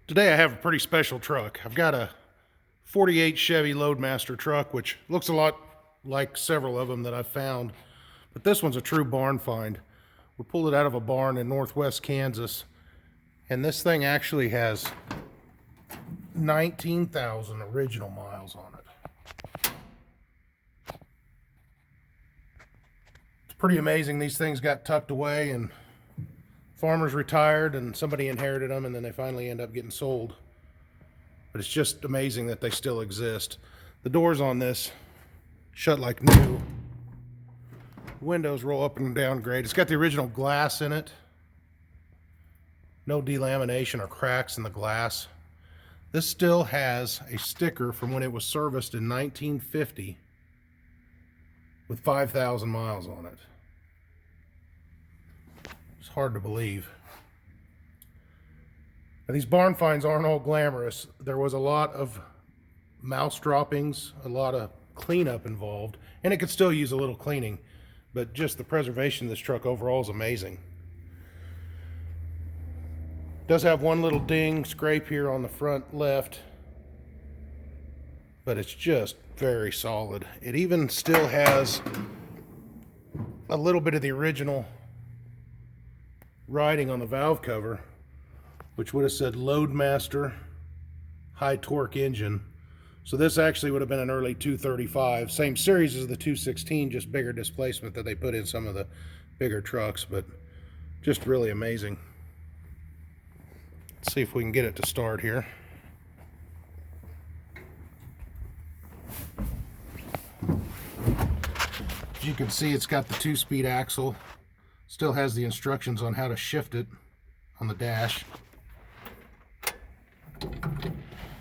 Today I have a pretty special truck. I've got a 48 Chevy Loadmaster truck, which looks a lot like several of them that I've found, but this one's a true barn find. We pulled it out of a barn in northwest Kansas, and this thing actually has 19,000 original miles on it. It's pretty amazing. These things got tucked away and farmers retired and somebody inherited them, and then they finally end up getting sold. But it's just amazing that they still exist. The doors on this shut like new. Windows roll up and down great. It's got the original glass in it. No delamination or cracks in the glass. This still has a sticker from when it was serviced in 1950 with 5,000 miles on it. It's hard to believe. Now, these barn finds aren't all glamorous. There was a lot of mouse droppings, a lot of cleanup involved, and it could still use a little cleaning, but just the preservation of this truck overall is amazing. It does have one little ding scrape here on the front left, but it's just very solid. It even still has a little bit of the original writing on the valve cover, which would have said Loadmaster high torque engine. So this actually would have been an early 235, same series as the 216, just bigger displacement that they put in some of the bigger trucks, but just really amazing. Let's see if we can get it to start here. As you can see, it's got the 2-speed axle. Still has the instructions on how to shift it on the dash.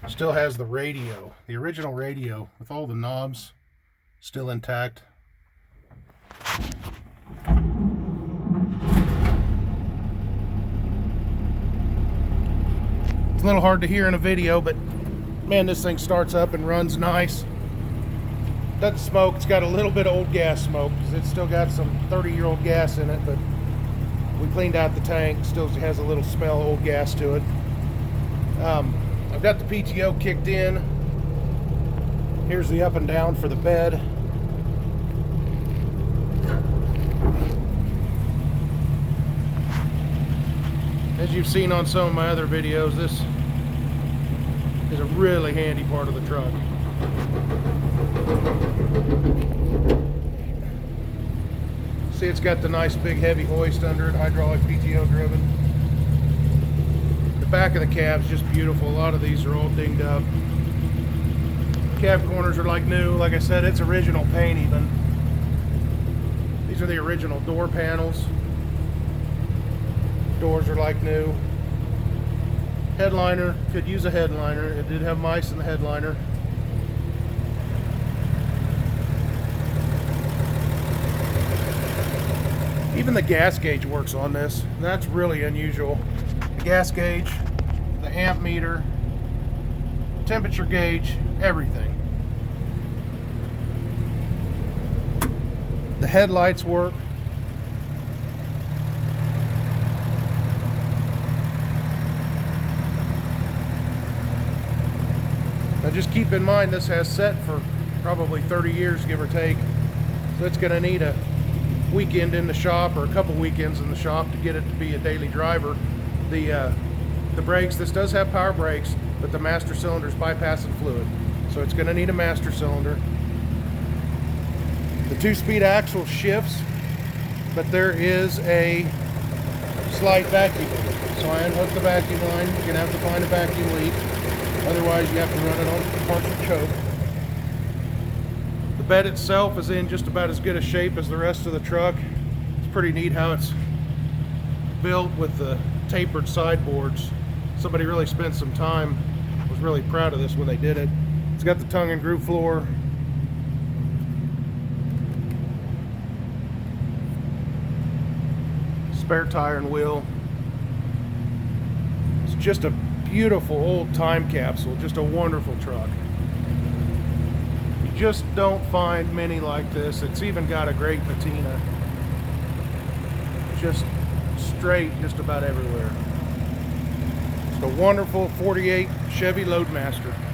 Still has the radio, the original radio with all the knobs still intact. It's a little hard to hear in a video, but man, this thing starts up and runs nice. Doesn't smoke. It's got a little bit of old gas smoke because it's still got some 30-year-old gas in it, but we cleaned out the tank. Still has a little smell of old gas to it. I've got the PTO kicked in. Here's the up and down for the bed. As you've seen on some of my other videos, this is a really handy part of the truck. See, it's got the nice big heavy hoist under it, hydraulic PTO driven. The back of the cab's just beautiful. A lot of these are all dinged up. Cab corners are like new. Like I said, it's original paint even. These are the original door panels. Doors are like new. Headliner, could use a headliner. It did have mice in the headliner. Even the gas gauge works on this. That's really unusual. The gas gauge, the amp meter, temperature gauge, everything. The headlights work. Now just keep in mind this has set for probably 30 years, give or take. So it's going to need a weekend in the shop or a couple weekends in the shop to get it to be a daily driver. The brakes, this does have power brakes, but the master cylinder is bypassing fluid, so it's going to need a master cylinder. The 2-speed axle shifts, but there is a slight vacuum, so I unhook the vacuum line. You're going to have to find a vacuum leak, otherwise you have to run it on partial choke. The bed itself is in just about as good a shape as the rest of the truck. It's pretty neat how it's built with the tapered sideboards. Somebody really spent some time. Was really proud of this when they did it. It's got the tongue and groove floor. Spare tire and wheel. It's just a beautiful old time capsule. Just a wonderful truck. Just don't find many like this. It's even got a great patina. Just straight just about everywhere. the wonderful 48 Chevy Loadmaster.